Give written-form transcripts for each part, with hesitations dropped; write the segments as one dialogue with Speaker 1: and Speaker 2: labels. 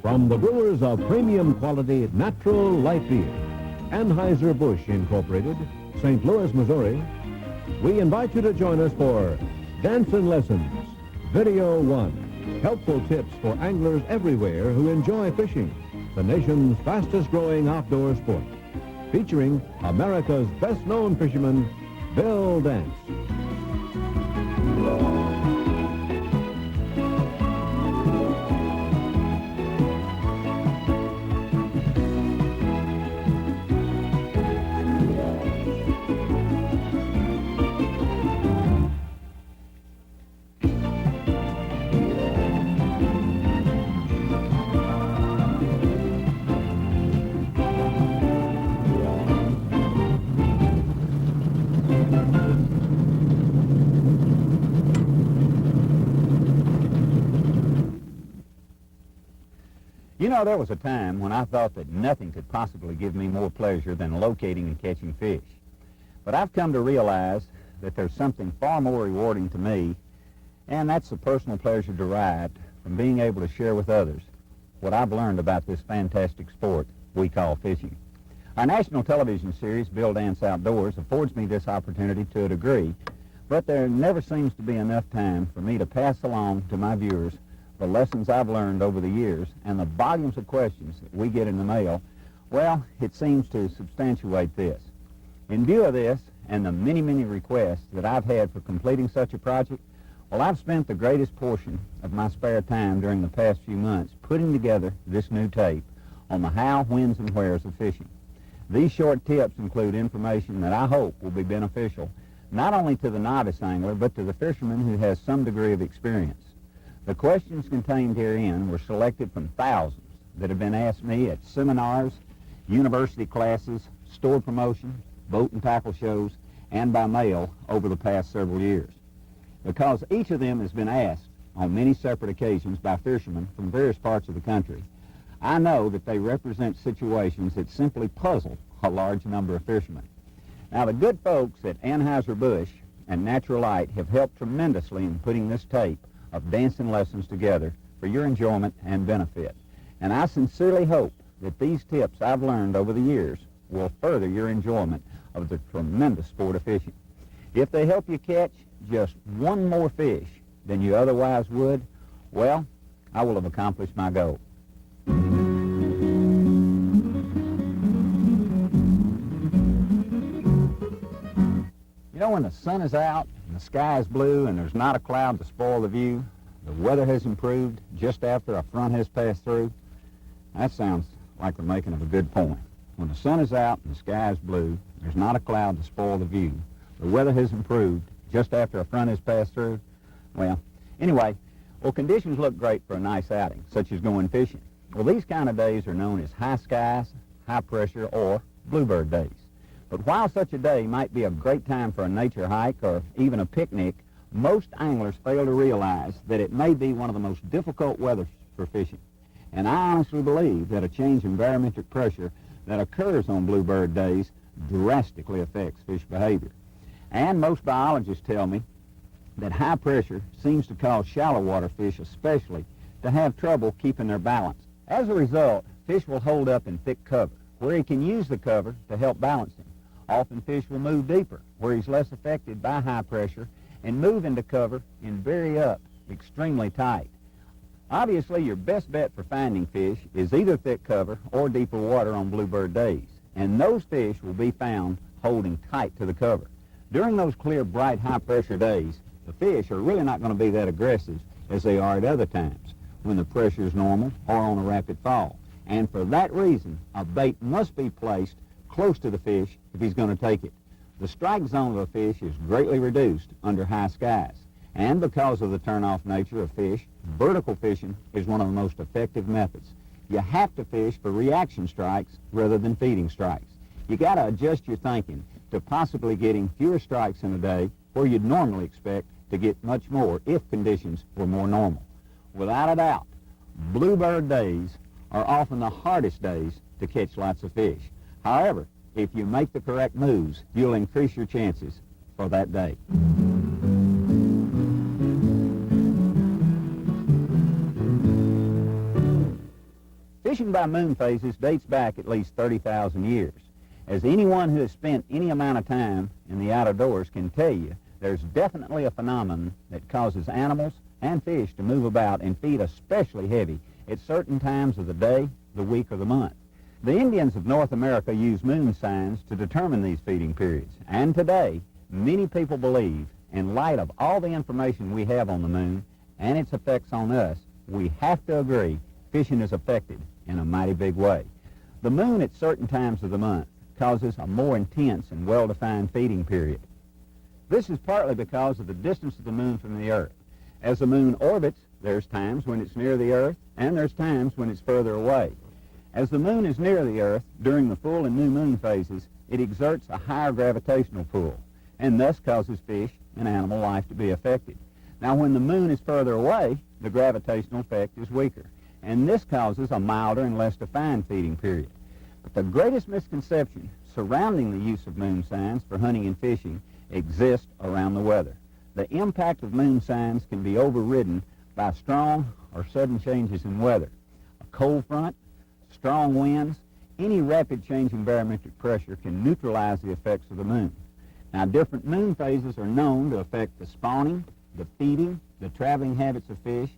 Speaker 1: From the brewers of premium quality natural light beer, Anheuser-Busch Incorporated, St. Louis, Missouri, we invite you to join us for Dancing Lessons, Video 1. Helpful tips for anglers everywhere who enjoy fishing, the nation's fastest growing outdoor sport. Featuring America's best known fisherman, Bill Dance.
Speaker 2: You know, there was a time when I thought that nothing could possibly give me more pleasure than locating and catching fish. But I've come to realize that there's something far more rewarding to me, and that's the personal pleasure derived from being able to share with others what I've learned about this fantastic sport we call fishing. Our national television series, Bill Dance Outdoors, affords me this opportunity to a degree, but there never seems to be enough time for me to pass along to my viewers the lessons I've learned over the years and the volumes of questions that we get in the mail. Well, it seems to substantiate this. In view of this and the many, many requests that I've had for completing such a project, well, I've spent the greatest portion of my spare time during the past few months putting together this new tape on the how, whens, and wheres of fishing. These short tips include information that I hope will be beneficial not only to the novice angler, but to the fisherman who has some degree of experience. The questions contained herein were selected from thousands that have been asked me at seminars, university classes, store promotions, boat and tackle shows, and by mail over the past several years. Because each of them has been asked on many separate occasions by fishermen from various parts of the country, I know that they represent situations that simply puzzle a large number of fishermen. Now, the good folks at Anheuser-Busch and Natural Light have helped tremendously in putting this tape of dancing lessons together for your enjoyment and benefit. And I sincerely hope that these tips I've learned over the years will further your enjoyment of the tremendous sport of fishing. If they help you catch just one more fish than you otherwise would, well, I will have accomplished my goal. You know, when the sun is out and the sky is blue and there's not a cloud to spoil the view, the weather has improved just after a front has passed through, that sounds like the making of a good point. When the sun is out and the sky is blue, there's not a cloud to spoil the view, the weather has improved just after a front has passed through. Well, anyway, conditions look great for a nice outing, such as going fishing. Well, these kind of days are known as high skies, high pressure, or bluebird days. But while such a day might be a great time for a nature hike or even a picnic, most anglers fail to realize that it may be one of the most difficult weathers for fishing. And I honestly believe that a change in barometric pressure that occurs on bluebird days drastically affects fish behavior. And most biologists tell me that high pressure seems to cause shallow water fish especially to have trouble keeping their balance. As a result, fish will hold up in thick cover, where he can use the cover to help balance him. Often fish will move deeper, where he's less affected by high pressure, and move into cover and bury up extremely tight. Obviously, your best bet for finding fish is either thick cover or deeper water on bluebird days, and those fish will be found holding tight to the cover. During those clear, bright, high-pressure days, the fish are really not going to be that aggressive as they are at other times, when the pressure is normal or on a rapid fall. And for that reason, a bait must be placed close to the fish if he's going to take it. The strike zone of a fish is greatly reduced under high skies. And because of the turn-off nature of fish, vertical fishing is one of the most effective methods. You have to fish for reaction strikes rather than feeding strikes. You got to adjust your thinking to possibly getting fewer strikes in a day where you'd normally expect to get much more if conditions were more normal. Without a doubt, bluebird days are often the hardest days to catch lots of fish. However, if you make the correct moves, you'll increase your chances for that day. Fishing by moon phases dates back at least 30,000 years. As anyone who has spent any amount of time in the outdoors can tell you, there's definitely a phenomenon that causes animals and fish to move about and feed especially heavy at certain times of the day, the week, or the month. The Indians of North America use moon signs to determine these feeding periods. And today, many people believe, in light of all the information we have on the moon and its effects on us, we have to agree fishing is affected in a mighty big way. The moon at certain times of the month causes a more intense and well-defined feeding period. This is partly because of the distance of the moon from the Earth. As the moon orbits, there's times when it's near the Earth, and there's times when it's further away. As the moon is near the Earth during the full and new moon phases, it exerts a higher gravitational pull, and thus causes fish and animal life to be affected. Now, when the moon is further away, the gravitational effect is weaker, and this causes a milder and less defined feeding period. But the greatest misconception surrounding the use of moon signs for hunting and fishing exists around the weather. The impact of moon signs can be overridden by strong or sudden changes in weather. A cold front, strong winds, any rapid change in barometric pressure can neutralize the effects of the moon. Now, different moon phases are known to affect the spawning, the feeding, the traveling habits of fish,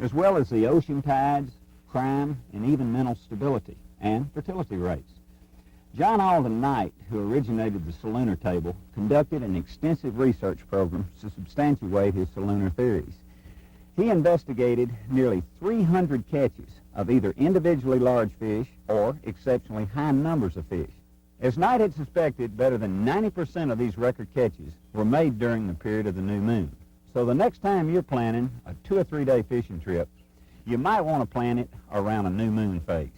Speaker 2: as well as the ocean tides, crime, and even mental stability and fertility rates. John Alden Knight, who originated the Salooner table, conducted an extensive research program to substantiate his Salooner theories. He investigated nearly 300 catches of either individually large fish or exceptionally high numbers of fish. As Knight had suspected, better than 90% of these record catches were made during the period of the new moon. So the next time you're planning a 2 or 3 day fishing trip, you might want to plan it around a new moon phase.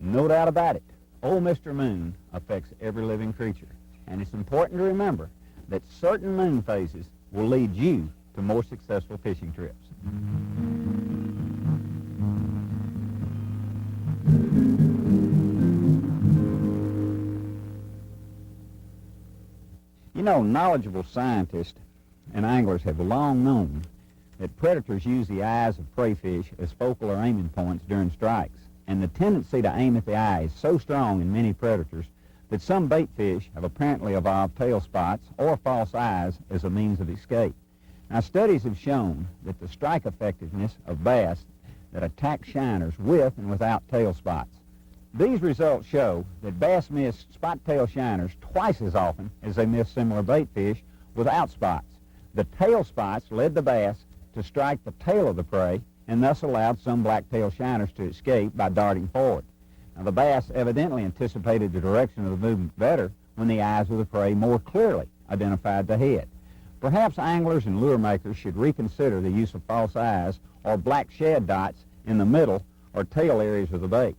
Speaker 2: No doubt about it, old Mr. Moon affects every living creature. And it's important to remember that certain moon phases will lead you to more successful fishing trips. You know, knowledgeable scientists and anglers have long known that predators use the eyes of prey fish as focal or aiming points during strikes. And the tendency to aim at the eye is so strong in many predators that some bait fish have apparently evolved tail spots or false eyes as a means of escape. Now, studies have shown that the strike effectiveness of bass that attack shiners with and without tail spots. These results show that bass miss spot-tail shiners twice as often as they miss similar bait fish without spots. The tail spots led the bass to strike the tail of the prey and thus allowed some black-tail shiners to escape by darting forward. Now, the bass evidently anticipated the direction of the movement better when the eyes of the prey more clearly identified the head. Perhaps anglers and lure makers should reconsider the use of false eyes or black shad dots in the middle or tail areas of the bait.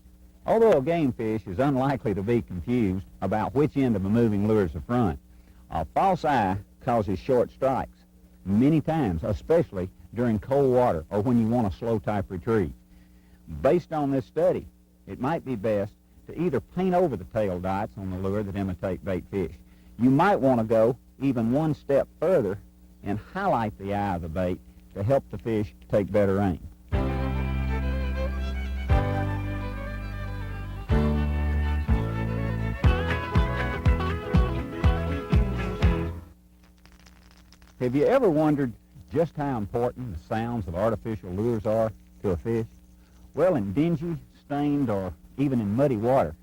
Speaker 2: Although a game fish is unlikely to be confused about which end of a moving lure is the front, a false eye causes short strikes, many times, especially during cold water or when you want a slow type retrieve. Based on this study, it might be best to either paint over the tail dots on the lure that imitate bait fish. You might want to go even one step further and highlight the eye of the bait to help the fish take better aim. Have you ever wondered just how important the sounds of artificial lures are to a fish? Well, in dingy, stained, or even in muddy water,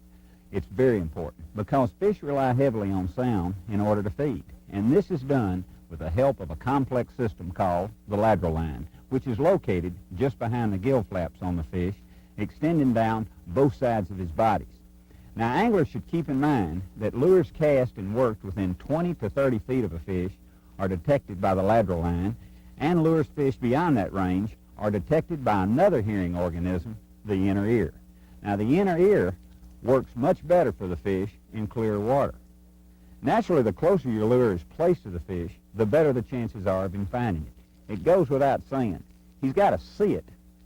Speaker 2: it's very important because fish rely heavily on sound in order to feed. And this is done with the help of a complex system called the lateral line, which is located just behind the gill flaps on the fish, extending down both sides of his bodies. Now, anglers should keep in mind that lures cast and worked within 20 to 30 feet of a fish are detected by the lateral line, and lures fished beyond that range are detected by another hearing organism, the inner ear. Now, the inner ear works much better for the fish in clear water. Naturally, the closer your lure is placed to the fish, the better the chances are of him finding it. It goes without saying. He's got to see it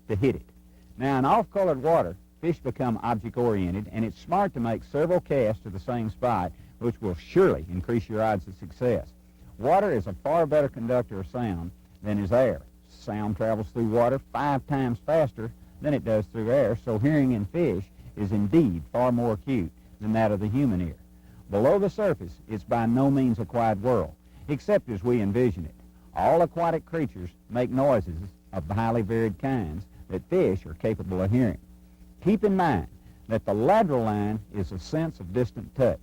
Speaker 2: to hit it. Now, in off-colored water, fish become object-oriented, and it's smart to make several casts to the same spot, which will surely increase your odds of success. Water is a far better conductor of sound than is air. Sound travels through water 5 times faster than it does through air, so hearing in fish is indeed far more acute than that of the human ear. Below the surface, it's by no means a quiet world, except as we envision it. All aquatic creatures make noises of highly varied kinds that fish are capable of hearing. Keep in mind that the lateral line is a sense of distant touch.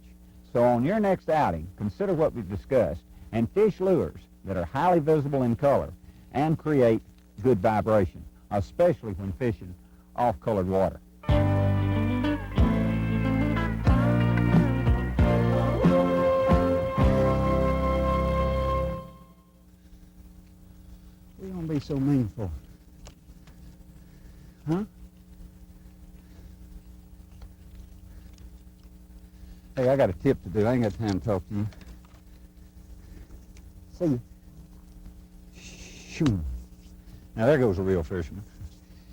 Speaker 2: So on your next outing, consider what we've discussed and fish lures that are highly visible in color and create good vibration, especially when fishing off-colored water. What are you going to be so mean for? Huh? Hey, I got a tip to do. I ain't got time to talk to you. See you. Shoo. Now, there goes a real fisherman.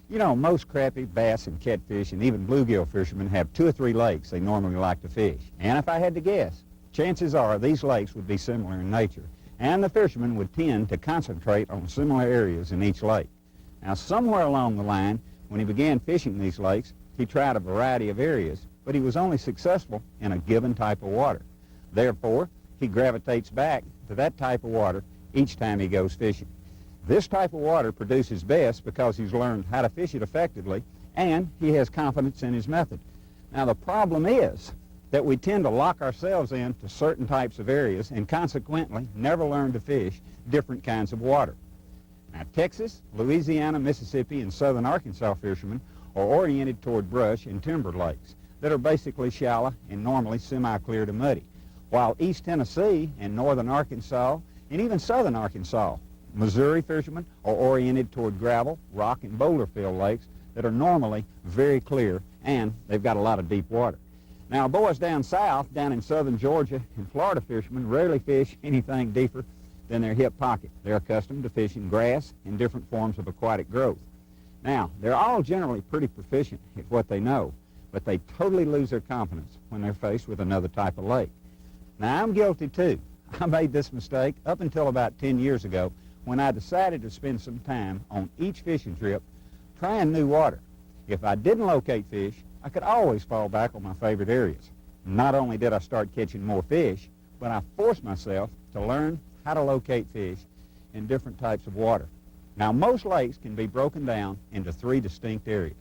Speaker 2: You know, most crappie, bass, and catfish, and even bluegill fishermen have 2 or 3 lakes they normally like to fish. And if I had to guess, chances are these lakes would be similar in nature, and the fishermen would tend to concentrate on similar areas in each lake. Now, somewhere along the line, when he began fishing these lakes, he tried a variety of areas, but he was only successful in a given type of water. Therefore, he gravitates back to that type of water each time he goes fishing. This type of water produces best because he's learned how to fish it effectively, and he has confidence in his method. Now, the problem is that we tend to lock ourselves into certain types of areas and consequently never learn to fish different kinds of water. Now, Texas, Louisiana, Mississippi, and southern Arkansas fishermen are oriented toward brush and timber lakes that are basically shallow and normally semi-clear to muddy, while East Tennessee and northern Arkansas and even southern Arkansas, Missouri fishermen are oriented toward gravel, rock, and boulder-filled lakes that are normally very clear, and they've got a lot of deep water. Now, boys down south, down in southern Georgia and Florida fishermen rarely fish anything deeper than their hip pocket. They're accustomed to fishing grass and different forms of aquatic growth. Now, they're all generally pretty proficient at what they know, but they totally lose their confidence when they're faced with another type of lake. Now, I'm guilty too. I made this mistake up until about 10 years ago when I decided to spend some time on each fishing trip trying new water. If I didn't locate fish, I could always fall back on my favorite areas. Not only did I start catching more fish, but I forced myself to learn how to locate fish in different types of water. Now, most lakes can be broken down into 3 distinct areas.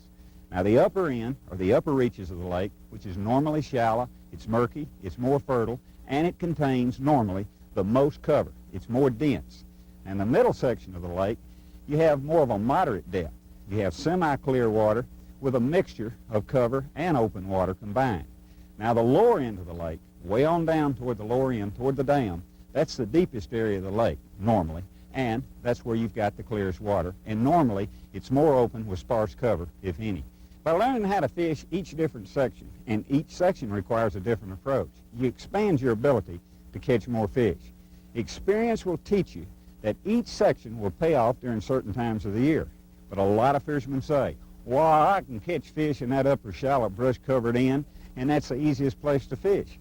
Speaker 2: Now, the upper end, or the upper reaches of the lake, which is normally shallow, it's murky, it's more fertile, and it contains normally the most cover. It's more dense. And the middle section of the lake, you have more of a moderate depth. You have semi-clear water with a mixture of cover and open water combined. Now, the lower end of the lake, way on down toward the lower end, toward the dam, that's the deepest area of the lake, normally, and that's where you've got the clearest water, and normally it's more open with sparse cover, if any. By learning how to fish each different section, and each section requires a different approach, you expand your ability to catch more fish. Experience will teach you that each section will pay off during certain times of the year. But a lot of fishermen say, well, I can catch fish in that upper shallow brush-covered end, and that's the easiest place to fish.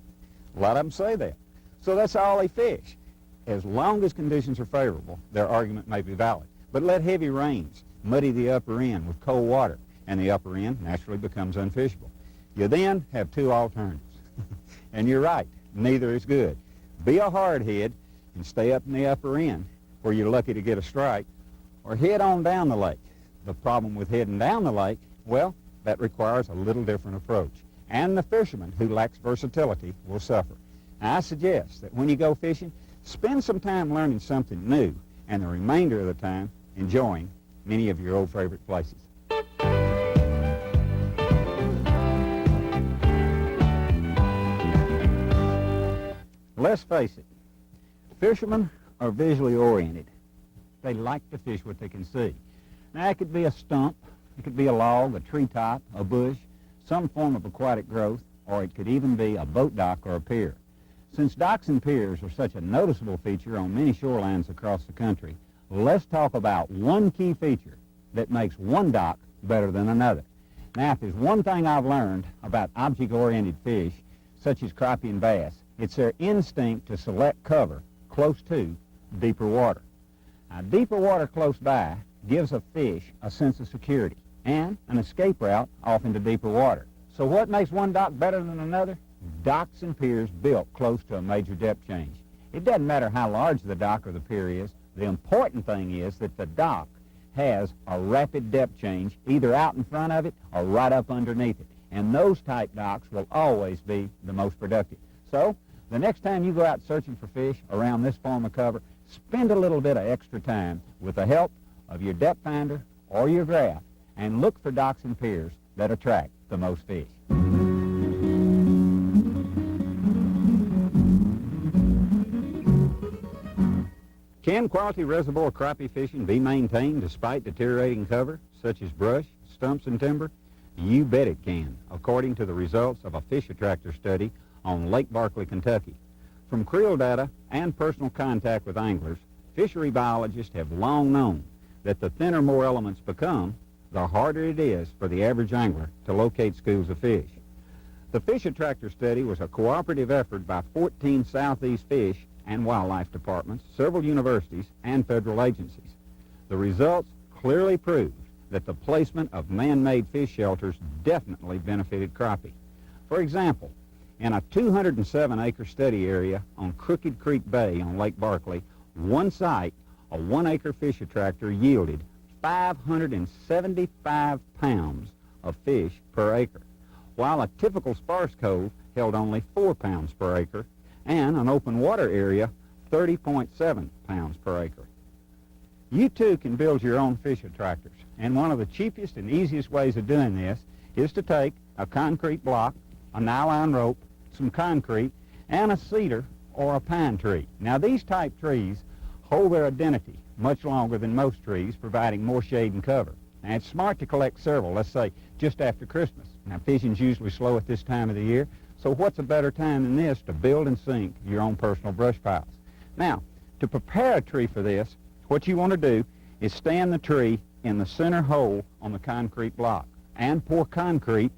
Speaker 2: A lot of them say that. So that's all they fish. As long as conditions are favorable, their argument may be valid. But let heavy rains muddy the upper end with cold water, and the upper end naturally becomes unfishable. You then have 2 alternatives. And you're right, neither is good. Be a hardhead and stay up in the upper end where you're lucky to get a strike, or head on down the lake. The problem with heading down the lake, well, that requires a little different approach. And the fisherman who lacks versatility will suffer. Now, I suggest that when you go fishing, spend some time learning something new, and the remainder of the time enjoying many of your old favorite places. Let's face it, fishermen are visually oriented. They like to fish what they can see. Now, it could be a stump, it could be a log, a treetop, a bush, some form of aquatic growth, or it could even be a boat dock or a pier. Since docks and piers are such a noticeable feature on many shorelines across the country, let's talk about one key feature that makes one dock better than another. Now, if there's one thing I've learned about object-oriented fish, such as crappie and bass, it's their instinct to select cover close to deeper water. Now, deeper water close by gives a fish a sense of security. and an escape route off into deeper water. So what makes one dock better than another? Docks and piers built close to a major depth change. It doesn't matter how large the dock or the pier is. The important thing is that the dock has a rapid depth change either out in front of it or right up underneath it. And those type docks will always be the most productive. So the next time you go out searching for fish around this form of cover, spend a little bit of extra time with the help of your depth finder or your graph and look for docks and piers that attract the most fish. Can quality reservoir crappie fishing be maintained despite deteriorating cover, such as brush, stumps, and timber? You bet it can, according to the results of a fish attractor study on Lake Barkley, Kentucky. From creel data and personal contact with anglers, fishery biologists have long known that the thinner more elements become, the harder it is for the average angler to locate schools of fish. The fish attractor study was a cooperative effort by 14 Southeast Fish and Wildlife Departments, several universities, and federal agencies. The results clearly proved that the placement of man-made fish shelters definitely benefited crappie. For example, in a 207-acre study area on Crooked Creek Bay on Lake Barkley, one site, a 1-acre fish attractor yielded 575 pounds of fish per acre, while a typical sparse cove held only 4 pounds per acre, and an open water area 30.7 pounds per acre. You too can build your own fish attractors, and one of the cheapest and easiest ways of doing this is to take a concrete block, a nylon rope, some concrete, and a cedar or a pine tree. Now these type trees hold their identity much longer than most trees, providing more shade and cover. Now it's smart to collect several, let's say just after Christmas. Now fishing's usually slow at this time of the year, so what's a better time than this to build and sink your own personal brush piles? Now, to prepare a tree for this, what you want to do is stand the tree in the center hole on the concrete block and pour concrete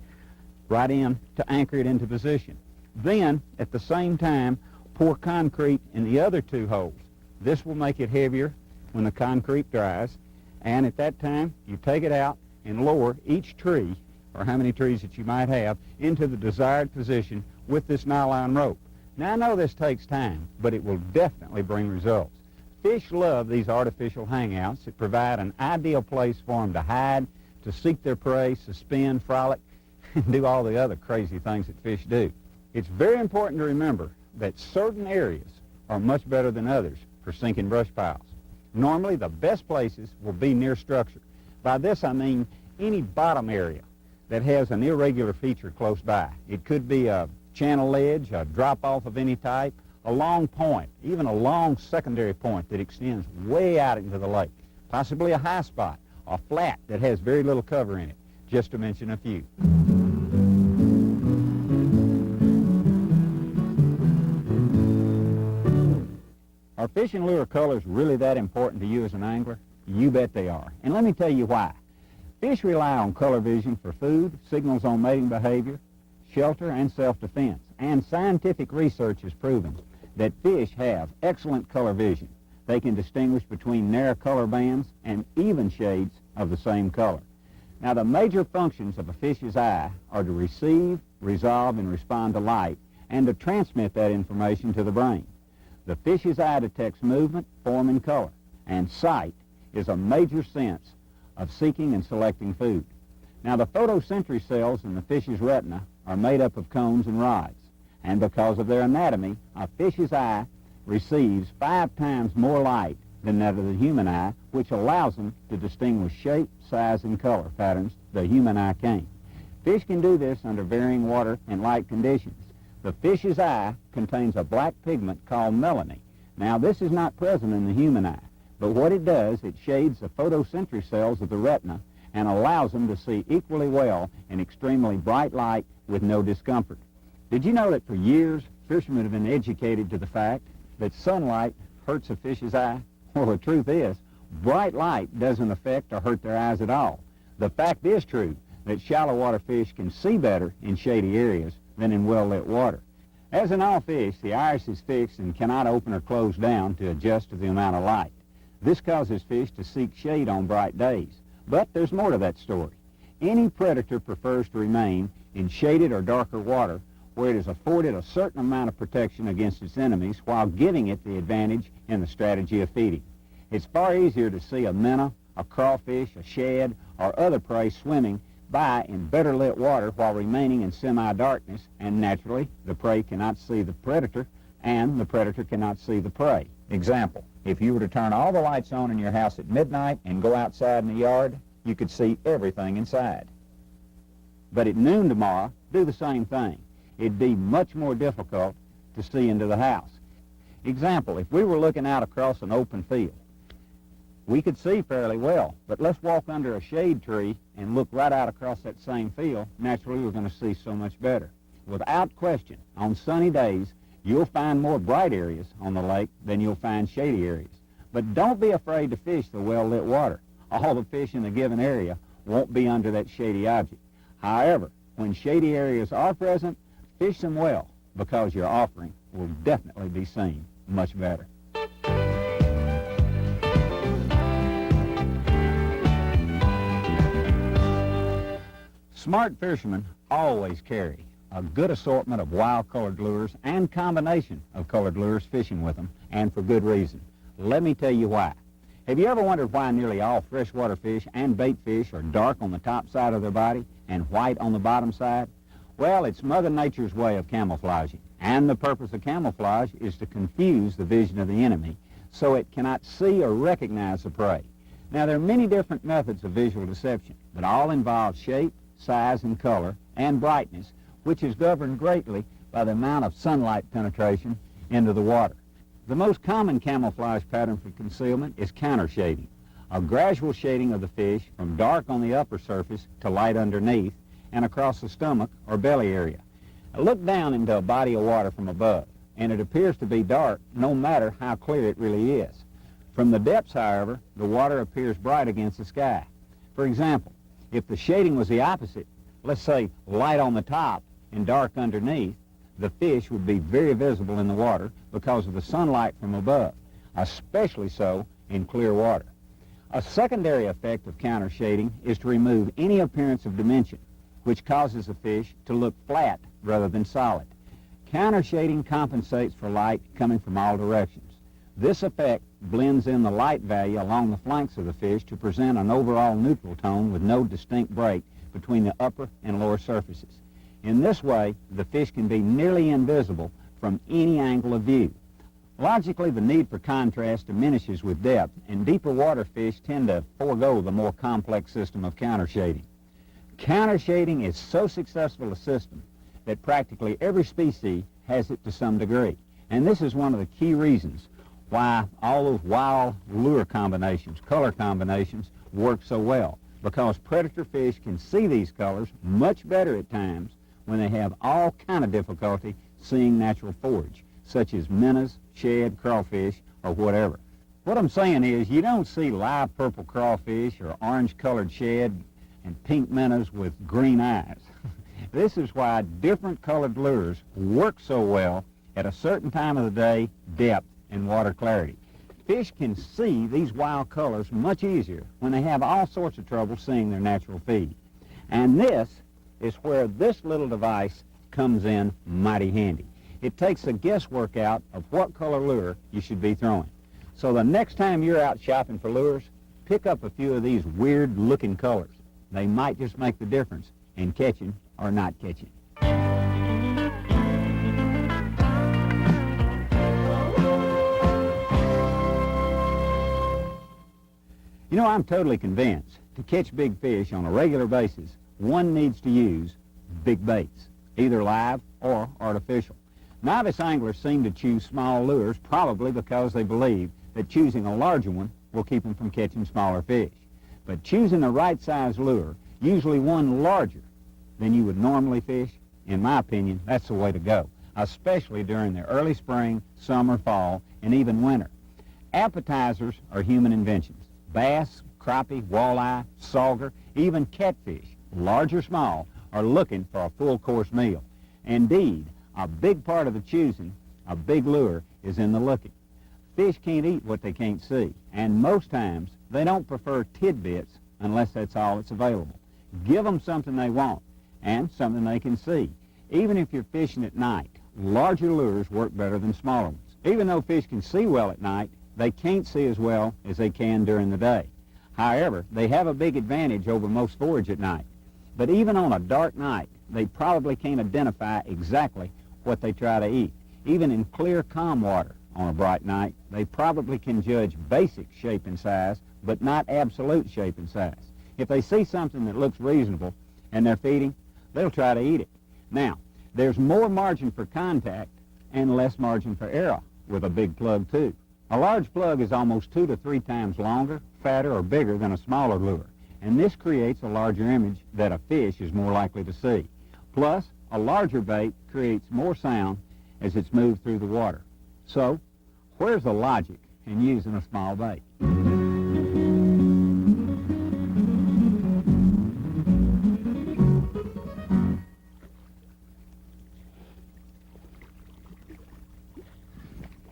Speaker 2: right in to anchor it into position. Then, at the same time, pour concrete in the other two holes. This will make it heavier when the concrete dries, and at that time, you take it out and lower each tree, or how many trees that you might have, into the desired position with this nylon rope. Now, I know this takes time, but it will definitely bring results. Fish love these artificial hangouts that provide an ideal place for them to hide, to seek their prey, suspend, frolic, and do all the other crazy things that fish do. It's very important to remember that certain areas are much better than others for sinking brush piles. Normally, the best places will be near structure. By this, I mean any bottom area that has an irregular feature close by. It could be a channel ledge, a drop-off of any type, a long point, even a long secondary point that extends way out into the lake, possibly a high spot, a flat that has very little cover in it, just to mention a few. Are fish and lure colors really that important to you as an angler? You bet they are. And let me tell you why. Fish rely on color vision for food, signals on mating behavior, shelter, and self-defense. And scientific research has proven that fish have excellent color vision. They can distinguish between narrow color bands and even shades of the same color. Now, the major functions of a fish's eye are to receive, resolve, and respond to light, and to transmit that information to the brain. The fish's eye detects movement, form, and color, and sight is a major sense of seeking and selecting food. Now, the photosensory cells in the fish's retina are made up of cones and rods, and because of their anatomy, a fish's eye receives 5 times more light than that of the human eye, which allows them to distinguish shape, size, and color patterns the human eye can't. Fish can do this under varying water and light conditions. The fish's eye contains a black pigment called melanin. Now, this is not present in the human eye, but what it does, it shades the photosensory cells of the retina and allows them to see equally well in extremely bright light with no discomfort. Did you know that for years, fishermen have been educated to the fact that sunlight hurts a fish's eye? Well, the truth is, bright light doesn't affect or hurt their eyes at all. The fact is true that shallow water fish can see better in shady areas than in well-lit water. As in all fish, the iris is fixed and cannot open or close down to adjust to the amount of light. This causes fish to seek shade on bright days. But there's more to that story. Any predator prefers to remain in shaded or darker water where it is afforded a certain amount of protection against its enemies while giving it the advantage in the strategy of feeding. It's far easier to see a minnow, a crawfish, a shad, or other prey swimming by in better lit water while remaining in semi-darkness, and naturally the prey cannot see the predator and the predator cannot see the prey. Example, if you were to turn all the lights on in your house at midnight and go outside in the yard, you could see everything inside. But at noon tomorrow, do the same thing. It'd be much more difficult to see into the house. Example, if we were looking out across an open field, we could see fairly well, but let's walk under a shade tree and look right out across that same field. Naturally, we're going to see so much better. Without question, on sunny days, you'll find more bright areas on the lake than you'll find shady areas. But don't be afraid to fish the well-lit water. All the fish in the given area won't be under that shady object. However, when shady areas are present, fish them well, because your offering will definitely be seen much better. Smart fishermen always carry a good assortment of wild-colored lures and combination of colored lures fishing with them, and for good reason. Let me tell you why. Have you ever wondered why nearly all freshwater fish and bait fish are dark on the top side of their body and white on the bottom side? Well, it's Mother Nature's way of camouflaging, and the purpose of camouflage is to confuse the vision of the enemy so it cannot see or recognize the prey. Now, there are many different methods of visual deception, but all involve shape, size, and color, and brightness, which is governed greatly by the amount of sunlight penetration into the water. The most common camouflage pattern for concealment is counter shading, a gradual shading of the fish from dark on the upper surface to light underneath and across the stomach or belly area. Now, look down into a body of water from above, and it appears to be dark no matter how clear it really is. From the depths, however, the water appears bright against the sky. For example, if the shading was the opposite, let's say light on the top and dark underneath, the fish would be very visible in the water because of the sunlight from above, especially so in clear water. A secondary effect of counter shading is to remove any appearance of dimension, which causes the fish to look flat rather than solid. Counter shading compensates for light coming from all directions. This effect blends in the light value along the flanks of the fish to present an overall neutral tone with no distinct break between the upper and lower surfaces. In this way, the fish can be nearly invisible from any angle of view. Logically, the need for contrast diminishes with depth, and deeper water fish tend to forego the more complex system of counter shading. Counter shading is so successful a system that practically every species has it to some degree, and this is one of the key reasons why all those wild lure combinations, color combinations, work so well, because predator fish can see these colors much better at times when they have all kind of difficulty seeing natural forage, such as minnows, shad, crawfish, or whatever. What I'm saying is you don't see live purple crawfish or orange-colored shad and pink minnows with green eyes. This is why different colored lures work so well at a certain time of the day, depth, and water clarity. Fish can see these wild colors much easier when they have all sorts of trouble seeing their natural feed. And this is where this little device comes in mighty handy. It takes the guesswork out of what color lure you should be throwing. So the next time you're out shopping for lures, pick up a few of these weird-looking colors. They might just make the difference in catching or not catching. You know, I'm totally convinced to catch big fish on a regular basis, one needs to use big baits, either live or artificial. Novice anglers seem to choose small lures probably because they believe that choosing a larger one will keep them from catching smaller fish. But choosing the right size lure, usually one larger than you would normally fish, in my opinion, that's the way to go, especially during the early spring, summer, fall, and even winter. Appetizers are human inventions. Bass, crappie, walleye, sauger, even catfish, large or small, are looking for a full-course meal. Indeed, a big part of the choosing a big lure is in the looking. Fish can't eat what they can't see, and most times they don't prefer tidbits unless that's all that's available. Give them something they want and something they can see. Even if you're fishing at night, larger lures work better than smaller ones. Even though fish can see well at night, they can't see as well as they can during the day. However, they have a big advantage over most forage at night. But even on a dark night, they probably can't identify exactly what they try to eat. Even in clear, calm water on a bright night, they probably can judge basic shape and size, but not absolute shape and size. If they see something that looks reasonable and they're feeding, they'll try to eat it. Now, there's more margin for contact and less margin for error with a big plug too. A large plug is almost 2 to 3 times longer, fatter, or bigger than a smaller lure, and this creates a larger image that a fish is more likely to see. Plus, a larger bait creates more sound as it's moved through the water. So, where's the logic in using a small bait?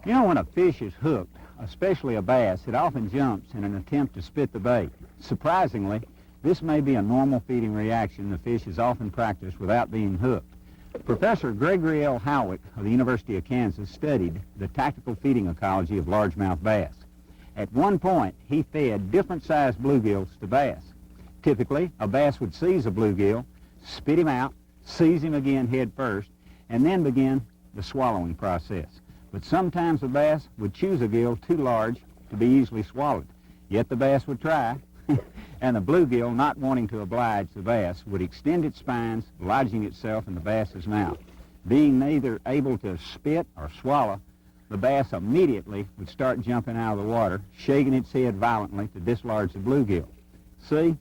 Speaker 2: You know, when a fish is hooked, especially a bass, it often jumps in an attempt to spit the bait. Surprisingly, this may be a normal feeding reaction the fish is often practiced without being hooked. Professor Gregory L. Howick of the University of Kansas studied the tactical feeding ecology of largemouth bass. At one point, he fed different-sized bluegills to bass. Typically, a bass would seize a bluegill, spit him out, seize him again head first, and then begin the swallowing process. But sometimes the bass would choose a gill too large to be easily swallowed. Yet the bass would try, and the bluegill, not wanting to oblige the bass, would extend its spines, lodging itself in the bass's mouth. Being neither able to spit or swallow, the bass immediately would start jumping out of the water, shaking its head violently to dislodge the bluegill. See,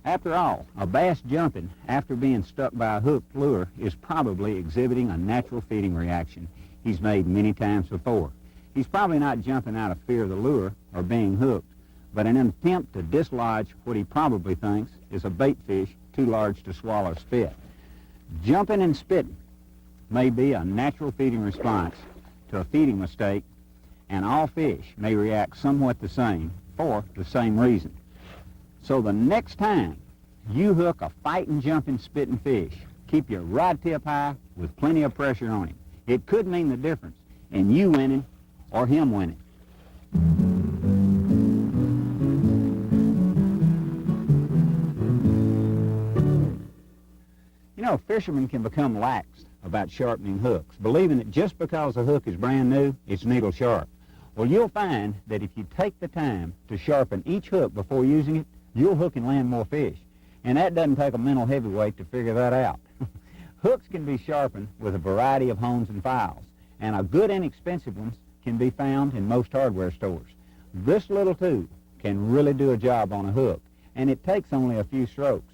Speaker 2: after all, a bass jumping after being stuck by a hooked lure is probably exhibiting a natural feeding reaction he's made many times before. He's probably not jumping out of fear of the lure or being hooked, but in an attempt to dislodge what he probably thinks is a bait fish too large to swallow spit. Jumping and spitting may be a natural feeding response to a feeding mistake, and all fish may react somewhat the same for the same reason. So the next time you hook a fighting, jumping, spitting fish, keep your rod tip high with plenty of pressure on him. It could mean the difference in you winning or him winning. You know, fishermen can become lax about sharpening hooks, believing that just because a hook is brand new, it's needle sharp. Well, you'll find that if you take the time to sharpen each hook before using it, you'll hook and land more fish. And that doesn't take a mental heavyweight to figure that out. Hooks can be sharpened with a variety of hones and files, and a good inexpensive ones can be found in most hardware stores. This little tool can really do a job on a hook, and it takes only a few strokes.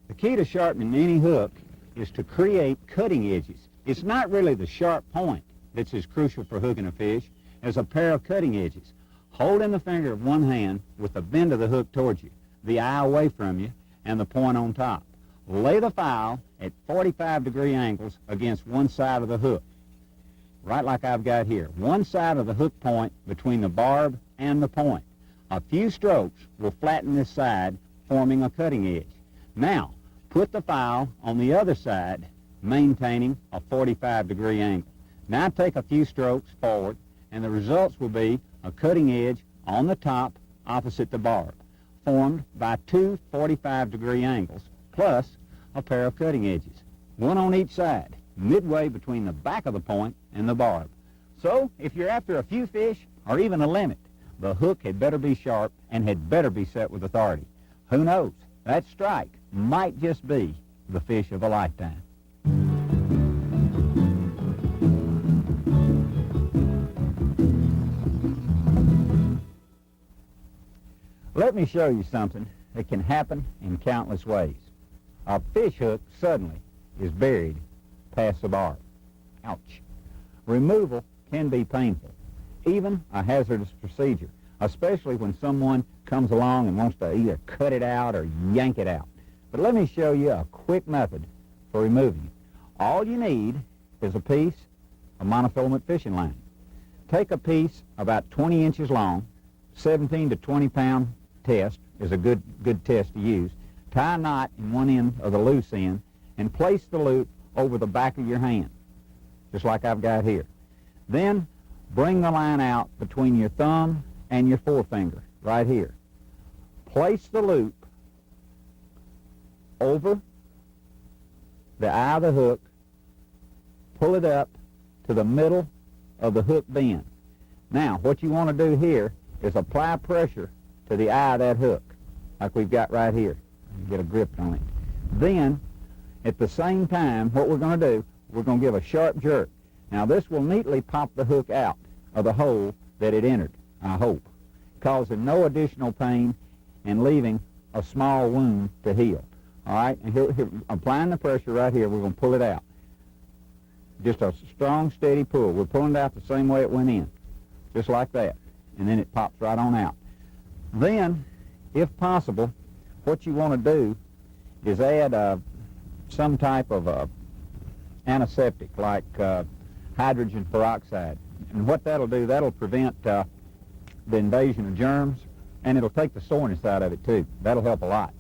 Speaker 2: The key to sharpening any hook is to create cutting edges. It's not really the sharp point that's as crucial for hooking a fish as a pair of cutting edges. Hold in the finger of one hand with the bend of the hook towards you, the eye away from you, and the point on top. Lay the file at 45-degree angles against one side of the hook, right like I've got here. One side of the hook point between the barb and the point. A few strokes will flatten this side, forming a cutting edge. Now, put the file on the other side, maintaining a 45-degree angle. Now take a few strokes forward, and the results will be a cutting edge on the top opposite the barb, formed by two 45-degree angles, plus a pair of cutting edges, one on each side, midway between the back of the point and the barb. So, if you're after a few fish, or even a limit, the hook had better be sharp and had better be set with authority. Who knows? That strike might just be the fish of a lifetime. Let me show you something that can happen in countless ways. A fish hook suddenly is buried past the barb. Ouch. Removal can be painful, even a hazardous procedure, especially when someone comes along and wants to either cut it out or yank it out. But let me show you a quick method for removing it. All you need is a piece of monofilament fishing line. Take a piece about 20 inches long, 17 to 20 pound test is a good test to use. tie a knot in one end of the loose end and place the loop over the back of your hand, just like I've got here. Then bring the line out between your thumb and your forefinger, right here. Place the loop over the eye of the hook, pull it up to the middle of the hook bend. Now, what you want to do here is apply pressure to the eye of that hook, like we've got right here. Get a grip on it. Then, at the same time, what we're going to do, we're going to give a sharp jerk. Now, this will neatly pop the hook out of the hole that it entered, I hope, causing no additional pain and leaving a small wound to heal. All right, and here, applying the pressure right here, we're going to pull it out. Just a strong, steady pull. We're pulling it out the same way it went in, just like that, and then it pops right on out. Then, if possible, what you want to do is add some type of antiseptic, like hydrogen peroxide. And what that'll do, that'll prevent the invasion of germs, and it'll take the soreness out of it, too. That'll help a lot.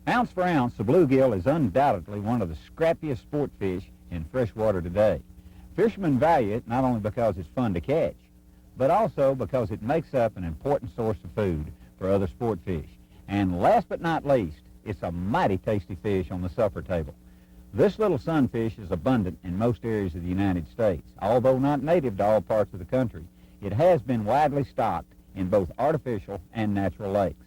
Speaker 2: Ounce for ounce, the bluegill is undoubtedly one of the scrappiest sport fish in freshwater today. Fishermen value it not only because it's fun to catch, but also because it makes up an important source of food for other sport fish. And last but not least, it's a mighty tasty fish on the supper table. This little sunfish is abundant in most areas of the United States. Although not native to all parts of the country, it has been widely stocked in both artificial and natural lakes.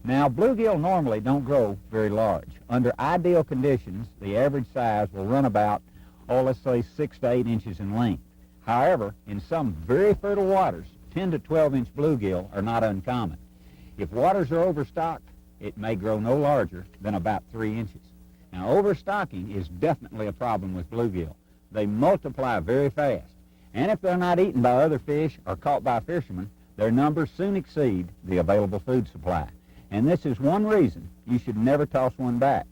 Speaker 2: Now, bluegill normally don't grow very large. Under ideal conditions, the average size will run about, let's say 6 to 8 inches in length. However, in some very fertile waters, 10 to 12-inch bluegill are not uncommon. If waters are overstocked, it may grow no larger than about 3 inches. Now, overstocking is definitely a problem with bluegill. They multiply very fast, and if they're not eaten by other fish or caught by fishermen, their numbers soon exceed the available food supply. And this is one reason you should never toss one back.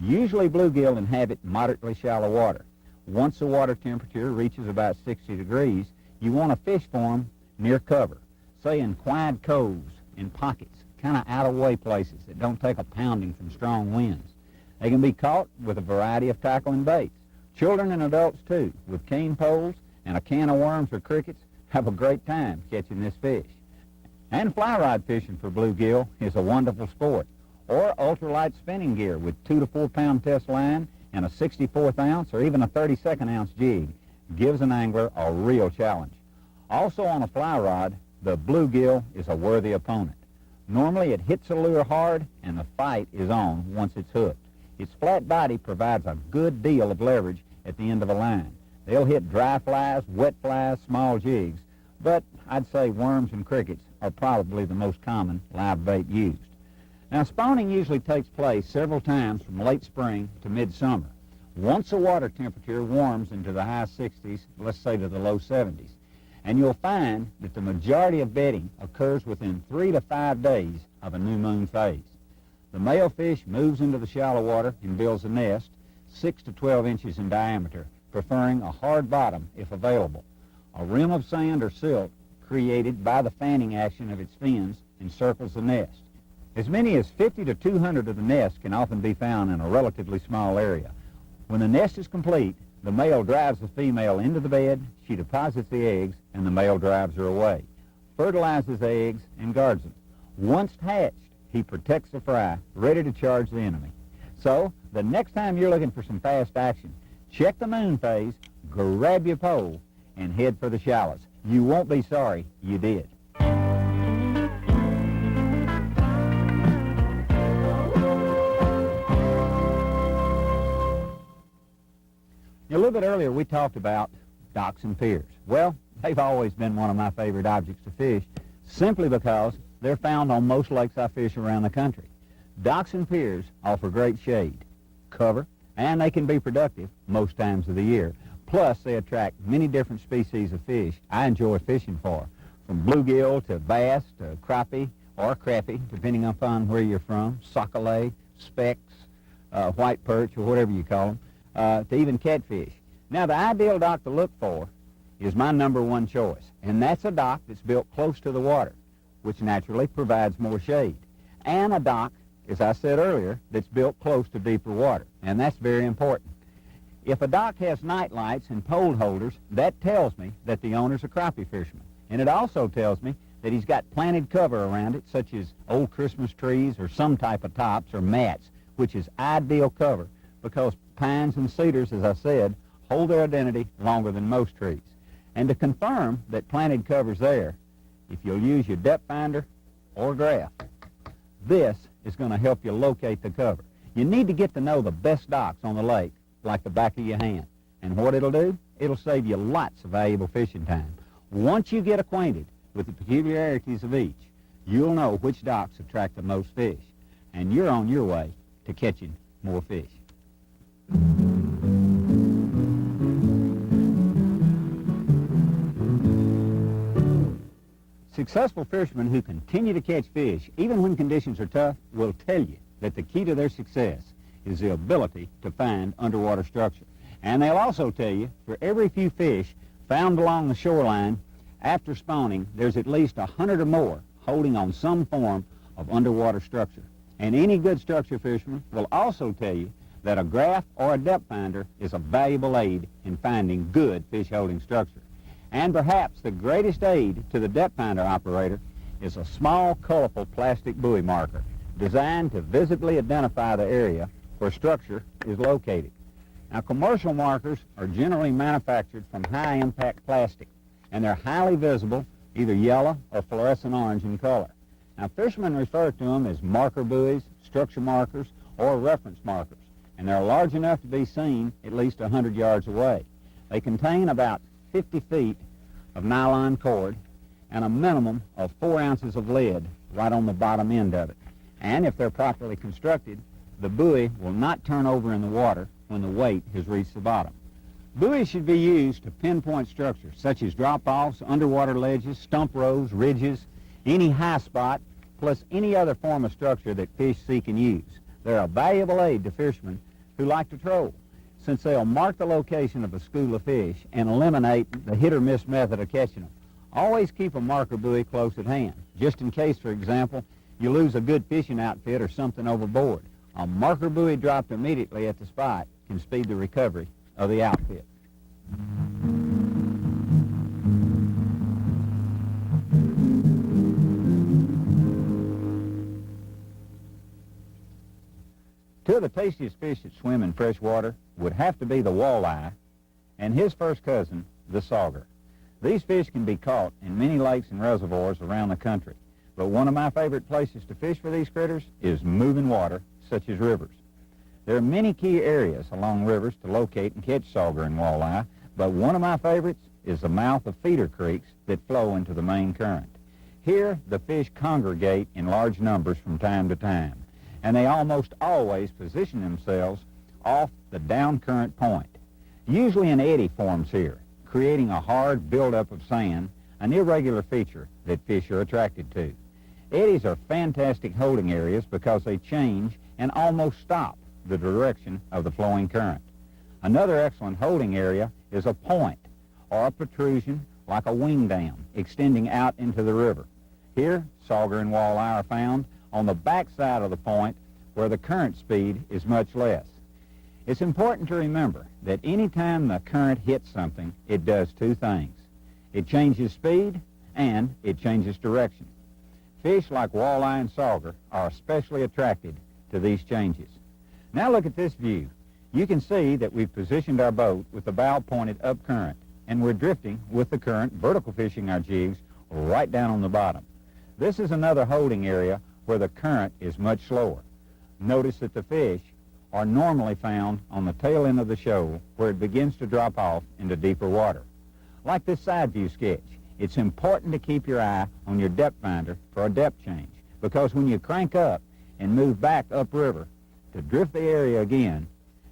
Speaker 2: Usually bluegill inhabit moderately shallow water. Once the water temperature reaches about 60 degrees, you want to fish for them near cover, say in quiet coves, in pockets, kind of out-of-way places that don't take a pounding from strong winds. They can be caught with a variety of tackle and baits. Children and adults, too, with cane poles and a can of worms or crickets, have a great time catching this fish. And fly rod fishing for bluegill is a wonderful sport, or ultralight spinning gear with 2 to 4 pound test line and a 64th ounce or even a 32nd ounce jig gives an angler a real challenge. Also on a fly rod, the bluegill is a worthy opponent. Normally it hits the lure hard and the fight is on once it's hooked. Its flat body provides a good deal of leverage at the end of a line. They'll hit dry flies, wet flies, small jigs, but I'd say worms and crickets are probably the most common live bait used. Now, spawning usually takes place several times from late spring to midsummer. Once the water temperature warms into the high 60s, let's say to the low 70s, and you'll find that the majority of bedding occurs within 3 to 5 days of a new moon phase. The male fish moves into the shallow water and builds a nest 6 to 12 inches in diameter, preferring a hard bottom if available. A rim of sand or silt created by the fanning action of its fins encircles the nest. As many as 50 to 200 of the nests can often be found in a relatively small area. When the nest is complete, the male drives the female into the bed, she deposits the eggs, and the male drives her away, fertilizes the eggs, and guards them. Once hatched, he protects the fry, ready to charge the enemy. So, the next time you're looking for some fast action, check the moon phase, grab your pole, and head for the shallows. You won't be sorry you did. A little bit earlier we talked about docks and piers. Well, they've always been one of my favorite objects to fish simply because they're found on most lakes I fish around the country. Docks and piers offer great shade, cover, and they can be productive most times of the year. Plus, they attract many different species of fish I enjoy fishing for, from bluegill to bass to crappie or crappie, depending upon where you're from, sockeye, specks, white perch, or whatever you call them, to even catfish. Now, the ideal dock to look for is my number one choice, and that's a dock that's built close to the water, which naturally provides more shade, and a dock, as I said earlier, that's built close to deeper water, and that's very important. If a dock has night lights and pole holders, that tells me that the owner's a crappie fisherman, and it also tells me that he's got planted cover around it, such as old Christmas trees or some type of tops or mats, which is ideal cover because pines and cedars, as I said, hold their identity longer than most trees. And to confirm that planted cover's there, if you'll use your depth finder or graph, this is going to help you locate the cover. You need to get to know the best docks on the lake like the back of your hand. And what it'll do, it'll save you lots of valuable fishing time. Once you get acquainted with the peculiarities of each, you'll know which docks attract the most fish, and you're on your way to catching more fish. Successful fishermen who continue to catch fish, even when conditions are tough, will tell you that the key to their success is the ability to find underwater structure. And they'll also tell you for every few fish found along the shoreline after spawning, there's at least 100 or more holding on some form of underwater structure. And any good structure fisherman will also tell you that a graph or a depth finder is a valuable aid in finding good fish holding structure. And perhaps the greatest aid to the depth finder operator is a small, colorful plastic buoy marker designed to visibly identify the area where structure is located. Now, commercial markers are generally manufactured from high-impact plastic, and they're highly visible, either yellow or fluorescent orange in color. Now, fishermen refer to them as marker buoys, structure markers, or reference markers, and they're large enough to be seen at least 100 yards away. They contain about 50 feet of nylon cord and a minimum of 4 ounces of lead right on the bottom end of it. And if they're properly constructed, the buoy will not turn over in the water when the weight has reached the bottom. Buoys should be used to pinpoint structures such as drop-offs, underwater ledges, stump rows, ridges, any high spot, plus any other form of structure that fish seek and use. They're a valuable aid to fishermen who like to troll, since they'll mark the location of a school of fish and eliminate the hit-or-miss method of catching them. Always keep a marker buoy close at hand, just in case, for example, you lose a good fishing outfit or something overboard. A marker buoy dropped immediately at the spot can speed the recovery of the outfit. Two of the tastiest fish that swim in fresh water would have to be the walleye and his first cousin, the sauger. These fish can be caught in many lakes and reservoirs around the country, but one of my favorite places to fish for these critters is moving water, such as rivers. There are many key areas along rivers to locate and catch sauger and walleye, but one of my favorites is the mouth of feeder creeks that flow into the main current. Here, the fish congregate in large numbers from time to time, and they almost always position themselves off the down current point. Usually an eddy forms here, creating a hard buildup of sand, an irregular feature that fish are attracted to. Eddies are fantastic holding areas because they change and almost stop the direction of the flowing current. Another excellent holding area is a point or a protrusion like a wing dam extending out into the river. Here, sauger and walleye are found on the back side of the point where the current speed is much less. It's important to remember that any time the current hits something, it does two things. It changes speed and it changes direction. Fish like walleye and sauger are especially attracted to these changes. Now look at this view. You can see that we've positioned our boat with the bow pointed up current, and we're drifting with the current, vertical fishing our jigs right down on the bottom. This is another holding area where the current is much slower. Notice that the fish are normally found on the tail end of the shoal where it begins to drop off into deeper water. Like this side view sketch, it's important to keep your eye on your depth finder for a depth change, because when you crank up and move back upriver to drift the area again,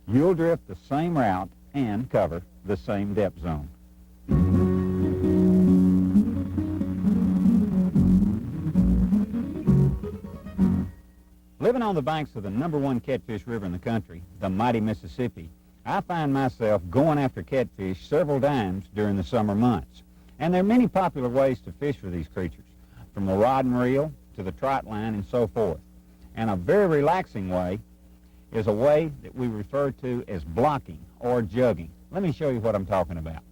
Speaker 2: you'll drift the same route and cover the same depth zone. Living on the banks of the #1 catfish river in the country, the mighty Mississippi, I find myself going after catfish several times during the summer months. And there are many popular ways to fish for these creatures, from the rod and reel to the trot line and so forth. And a very relaxing way is a way that we refer to as blocking or jugging. Let me show you what I'm talking about.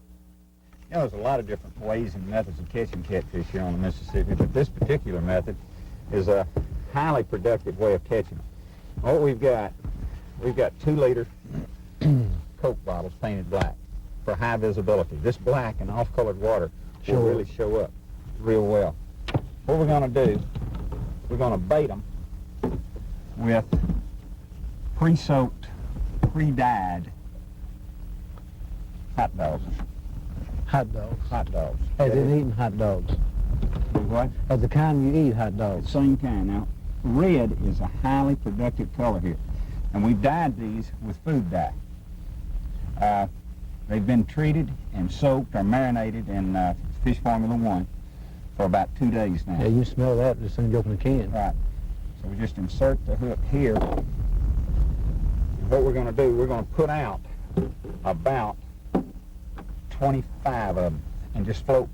Speaker 2: You know, there's a lot of different ways and methods of catching catfish here on the Mississippi, but this particular method is a highly productive way of catching them. What we've got 2-liter Coke bottles painted black for high visibility. This black and off-colored water will really show up real well. What we're going to do, we're going to bait them with pre-soaked, pre-dyed hot dogs.
Speaker 3: Hot dogs.
Speaker 2: Hot dogs.
Speaker 3: As in eating hot dogs.
Speaker 2: What?
Speaker 3: As the kind you eat hot dogs.
Speaker 2: Same kind. Now, red is a highly productive color here. And we've dyed these with food dye. They've been treated and soaked or marinated in Fish Formula 1 for about 2 days now.
Speaker 3: Yeah, you smell that as soon as you open the can.
Speaker 2: Right. So we just insert the hook here. And what we're going to do, we're going to put out about 25 of them and just float.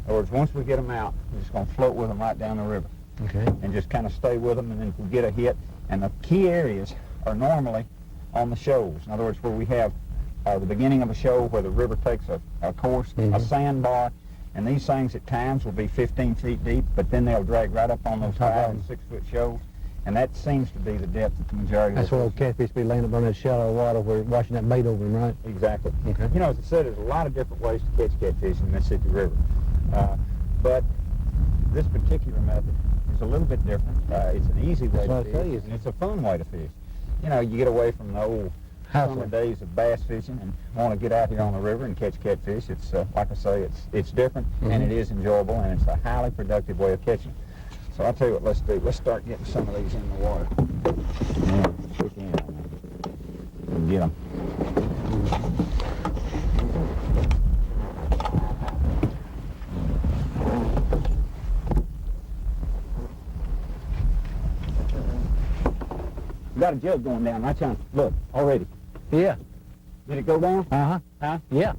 Speaker 2: In other words, once we get them out, we're just going to float with them right down the river.
Speaker 3: Okay.
Speaker 2: And just kind of stay with them, and then if we get a hit. And the key areas are normally on the shoals. In other words, where we have the beginning of a shoal where the river takes a course, a sandbar, and these things at times will be 15 feet deep, but then they'll drag right up on those 5- and 6-foot shoals, and that seems to be the depth that the majority
Speaker 3: That's
Speaker 2: of
Speaker 3: where those catfish be laying up on that shallow water where you're washing that bait over them, right?
Speaker 2: Exactly.
Speaker 3: Okay.
Speaker 2: You know, as I said, there's a lot of different ways to catch catfish in the Mississippi River, but this particular method is a little bit different. It's an easy way to fish, and it's a fun way to fish. You know, you get away from the old summer days of bass fishing and want to get out here on the river and catch catfish. It's, like I say, it's different, and it is enjoyable, and it's a highly productive way of catching. So I'll tell you what, let's do. Let's start getting some of these in the water. Yeah, quick in and get them. We got a jug going down right on. Look, already.
Speaker 3: Yeah.
Speaker 2: Did it go down?
Speaker 3: Uh-huh.
Speaker 2: Huh?
Speaker 3: Yeah.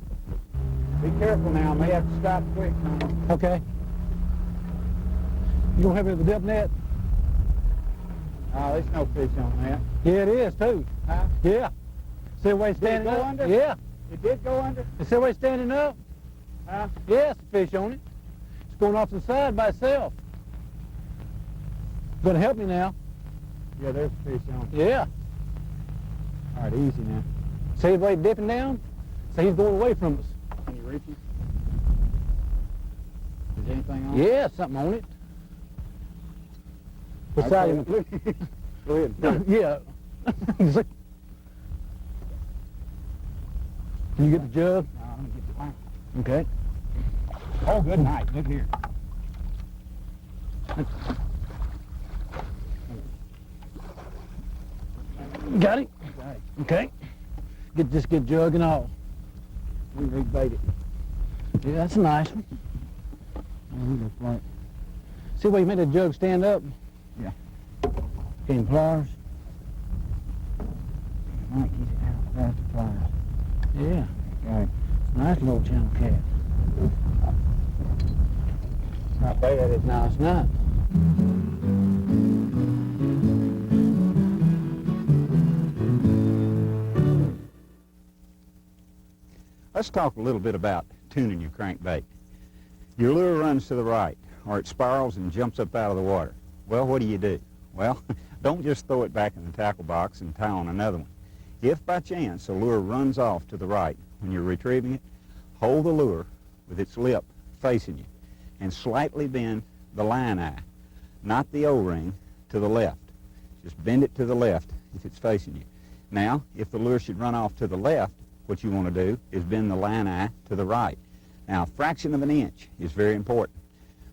Speaker 2: Be careful now. May have to stop quick.
Speaker 3: Okay. You don't have it with the depth net?
Speaker 2: Oh, there's no fish on that.
Speaker 3: Yeah, it is, too.
Speaker 2: Huh?
Speaker 3: Yeah. See the way it's standing
Speaker 2: go
Speaker 3: up?
Speaker 2: under?
Speaker 3: Yeah.
Speaker 2: It did go under?
Speaker 3: You see the way it's standing up?
Speaker 2: Huh?
Speaker 3: Yeah, it's a fish on it. It's going off to the side by itself. Gonna help me now.
Speaker 2: Yeah, there's a fish on it.
Speaker 3: Yeah.
Speaker 2: All right, easy now.
Speaker 3: See the way it's dipping down? So he's going away from us.
Speaker 2: Can you reach it? Is anything on it?
Speaker 3: Yeah, something on it. Beside him.
Speaker 2: Go ahead.
Speaker 3: Yeah. Can you get the jug?
Speaker 2: No, I'm going to get the line.
Speaker 3: Okay.
Speaker 2: Oh, good night. Look here.
Speaker 3: Got it? Okay. Get jug and all.
Speaker 2: We rebait it.
Speaker 3: Yeah, that's a nice one.
Speaker 2: We look like.
Speaker 3: See where you made the jug stand up?
Speaker 2: Yeah.
Speaker 3: Getting pliers?
Speaker 2: Might get it out without the pliers.
Speaker 3: Yeah.
Speaker 2: Okay.
Speaker 3: Nice little channel cat.
Speaker 2: Not bad, is it?
Speaker 3: No, it's not.
Speaker 2: Let's talk a little bit about tuning your crankbait. Your lure runs to the right, or it spirals and jumps up out of the water. Well, what do? Well, don't just throw it back in the tackle box and tie on another one. If by chance a lure runs off to the right when you're retrieving it, hold the lure with its lip facing you and slightly bend the line eye, not the O-ring, to the left. Just bend it to the left if it's facing you. Now, if the lure should run off to the left, what you want to do is bend the line eye to the right. Now, a fraction of an inch is very important.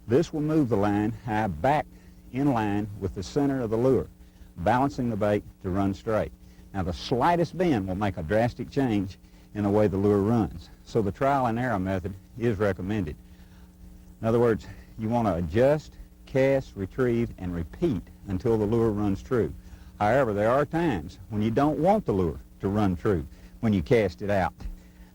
Speaker 2: This will move the line eye back in line with the center of the lure, balancing the bait to run straight. Now, the slightest bend will make a drastic change in the way the lure runs. So the trial and error method is recommended. In other words, you want to adjust, cast, retrieve, and repeat until the lure runs true. However, there are times when you don't want the lure to run true. when you cast it out.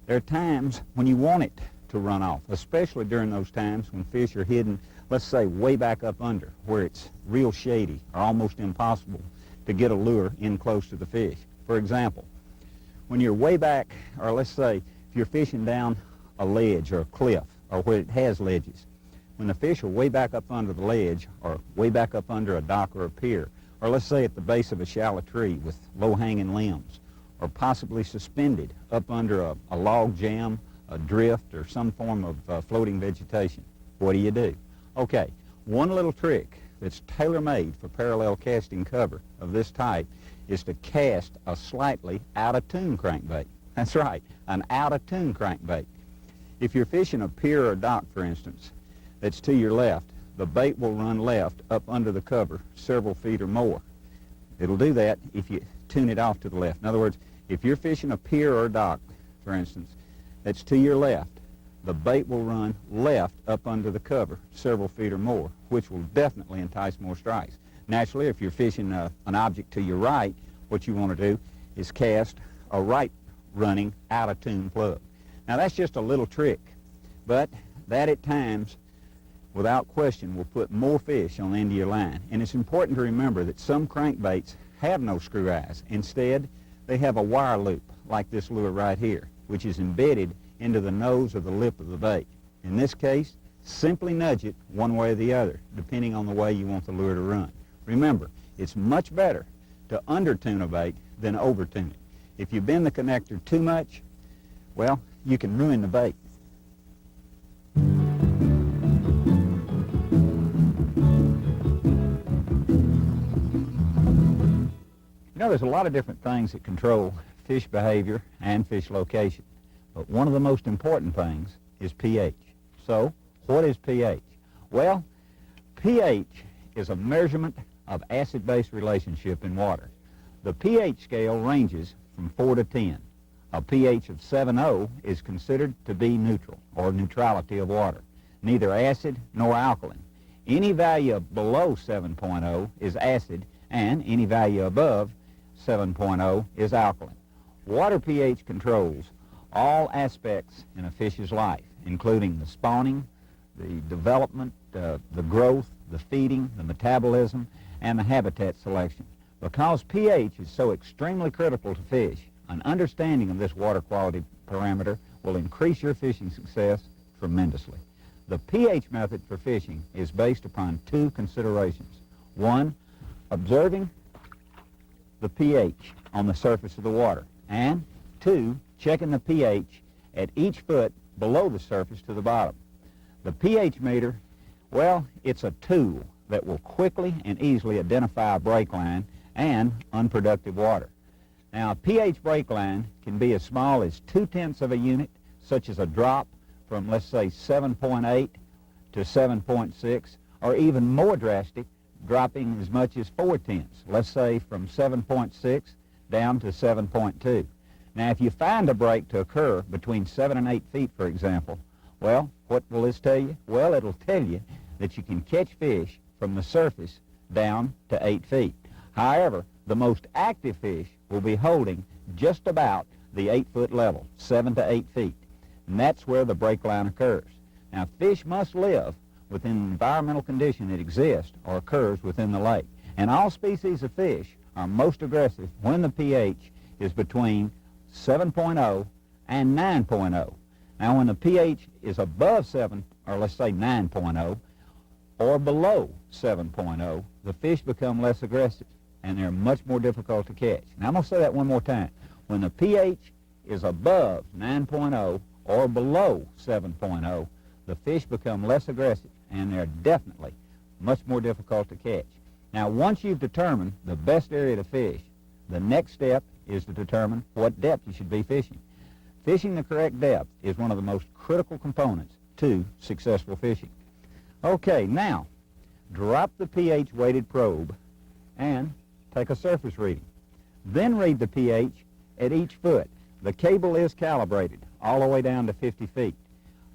Speaker 2: There are times when you want it to run off, especially during those times when fish are hidden, let's say, way back up under, where it's real shady or almost impossible to get a lure in close to the fish. For example, when you're way back, or let's say if you're fishing down a ledge or a cliff or where it has ledges, when the fish are way back up under the ledge or way back up under a dock or a pier, or let's say at the base of a shallow tree with low-hanging limbs, or possibly suspended up under a log jam, a drift, or some form of floating vegetation, what do? Okay, one little trick that's tailor-made for parallel casting cover of this type is to cast a slightly out-of-tune crankbait. That's right, an out-of-tune crankbait. If you're fishing a pier or dock, for instance, that's to your left, the bait will run left up under the cover several feet or more. It'll do that if you tune it off to the left. In other words, if you're fishing a pier or dock, for instance, that's to your left, the bait will run left up under the cover several feet or more, which will definitely entice more strikes. Naturally, if you're fishing an object to your right, what you want to do is cast a right-running, out-of-tune plug. Now, that's just a little trick, but that at times, without question, will put more fish on the end of your line. And it's important to remember that some crankbaits have no screw eyes. Instead, they have a wire loop, like this lure right here, which is embedded into the nose or the lip of the bait. In this case, simply nudge it one way or the other, depending on the way you want the lure to run. Remember, it's much better to under-tune a bait than over-tune it. If you bend the connector too much, well, you can ruin the bait. You know, there's a lot of different things that control fish behavior and fish location, but one of the most important things is pH. So, what is pH? Well, pH is a measurement of acid-base relationship in water. The pH scale ranges from 4 to 10. A pH of 7.0 is considered to be neutral, or neutrality of water, neither acid nor alkaline. Any value below 7.0 is acid, and any value above 7.0 is alkaline. Water pH controls all aspects in a fish's life, including the spawning, the development, the growth, the feeding, the metabolism, and the habitat selection. Because pH is so extremely critical to fish, an understanding of this water quality parameter will increase your fishing success tremendously. The pH method for fishing is based upon two considerations. One, observing the pH on the surface of the water, and two, checking the pH at each foot below the surface to the bottom. The pH meter, well, it's a tool that will quickly and easily identify a break line and unproductive water. Now, a pH break line can be as small as 0.2 of a unit, such as a drop from, let's say, 7.8 to 7.6, or even more drastic, dropping as much as 0.4, let's say from 7.6 down to 7.2. Now, if you find a break to occur between 7 and 8 feet, for example, well, what will this tell you? Well, it'll tell you that you can catch fish from the surface down to 8 feet. However, the most active fish will be holding just about the 8-foot level, 7 to 8 feet. And that's where the break line occurs. Now, fish must live within an environmental condition that exists or occurs within the lake. And all species of fish are most aggressive when the pH is between 7.0 and 9.0. Now, when the pH is above 7, or let's say 9.0, or below 7.0, the fish become less aggressive, and they're much more difficult to catch. Now, I'm going to say that one more time. When the pH is above 9.0 or below 7.0, the fish become less aggressive, and they're definitely much more difficult to catch. Now, once you've determined the best area to fish, the next step is to determine what depth you should be fishing. Fishing the correct depth is one of the most critical components to successful fishing. Okay, now, drop the pH-weighted probe and take a surface reading. Then read the pH at each foot. The cable is calibrated all the way down to 50 feet.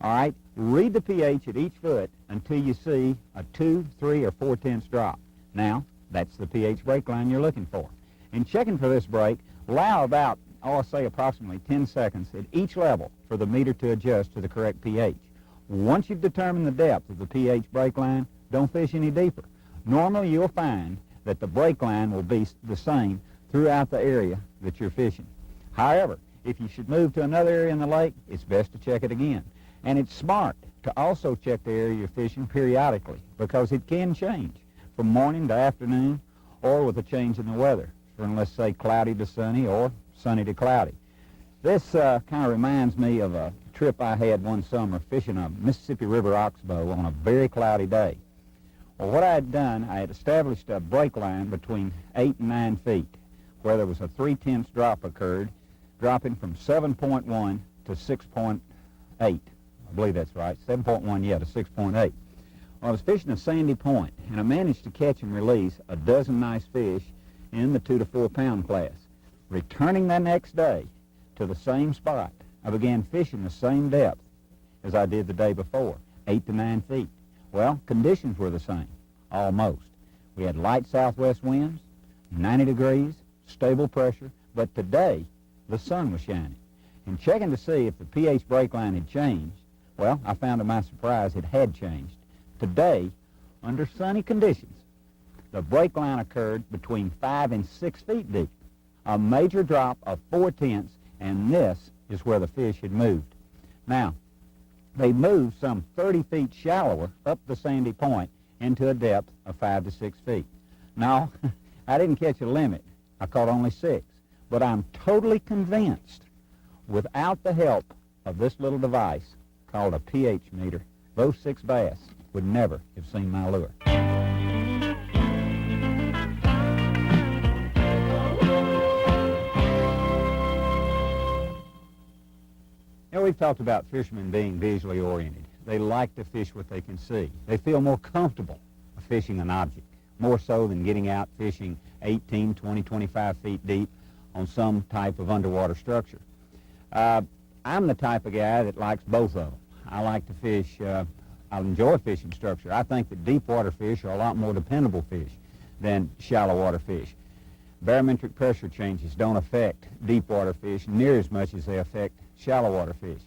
Speaker 2: All right, read the pH at each foot until you see a 2, 3, or 4/10 drop. Now, that's the pH break line you're looking for. In checking for this break, allow about I'll say approximately 10 seconds at each level for the meter to adjust to the correct pH. Once you've determined the depth of the pH break line, don't fish any deeper. Normally you'll find that the break line will be the same throughout the area that you're fishing. However, if you should move to another area in the lake, it's best to check it again. And it's smart to also check the area you're fishing periodically, because it can change from morning to afternoon, or with a change in the weather, from, let's say, cloudy to sunny or sunny to cloudy. This kind of reminds me of a trip I had one summer fishing a Mississippi River oxbow on a very cloudy day. Well, what I had done, I had established a break line between 8 and 9 feet, where there was a 3/10 drop occurred, dropping from 7.1 to 6.8. I believe that's right, 7.1, yeah, to 6.8. Well, I was fishing a sandy point, and I managed to catch and release a dozen nice fish in the 2 to 4 pound class. Returning the next day to the same spot, I began fishing the same depth as I did the day before, 8 to 9 feet. Well, conditions were the same, almost. We had light southwest winds, 90 degrees, stable pressure, but today the sun was shining. And checking to see if the pH break line had changed, well, I found to my surprise it had changed. Today, under sunny conditions, the break line occurred between 5 and 6 feet deep, a major drop of 4/10, and this is where the fish had moved. Now, they moved some 30 feet shallower up the sandy point into a depth of 5 to 6 feet. Now, I didn't catch a limit. I caught only 6. But I'm totally convinced, without the help of this little device called a pH meter, those 6 bass would never have seen my lure. Now, we've talked about fishermen being visually oriented. They like to fish what they can see. They feel more comfortable fishing an object, more so than getting out fishing 18, 20, 25 feet deep on some type of underwater structure. I'm the type of guy that likes both of them. I like to fish, I enjoy fishing structure. I think that deep water fish are a lot more dependable fish than shallow water fish. Barometric pressure changes don't affect deep water fish near as much as they affect shallow water fish.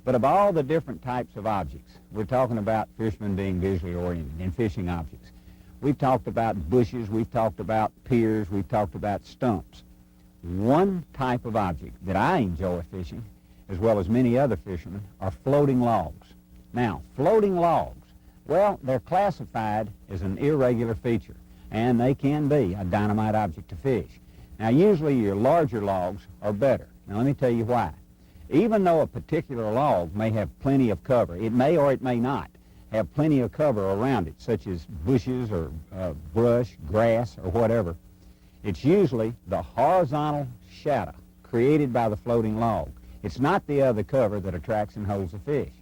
Speaker 2: But of all the different types of objects, we're talking about fishermen being visually oriented in fishing objects. We've talked about bushes, we've talked about piers, we've talked about stumps. One type of object that I enjoy fishing, as well as many other fishermen, are floating logs. Now, floating logs, well, they're classified as an irregular feature, and they can be a dynamite object to fish. Now, usually your larger logs are better. Now, let me tell you why. Even though a particular log may have plenty of cover, it may or it may not have plenty of cover around it, such as bushes or brush, grass, or whatever, it's usually the horizontal shadow created by the floating log. It's not the other cover that attracts and holds the fish.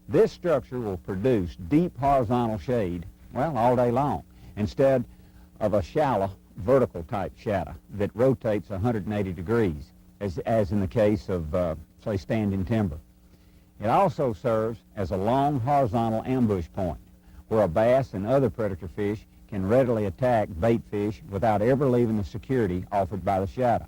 Speaker 2: This structure will produce deep horizontal shade, well, all day long, instead of a shallow vertical type shadow that rotates 180 degrees, as in the case of, say, standing timber. It also serves as a long horizontal ambush point where a bass and other predator fish can readily attack bait fish without ever leaving the security offered by the shadow.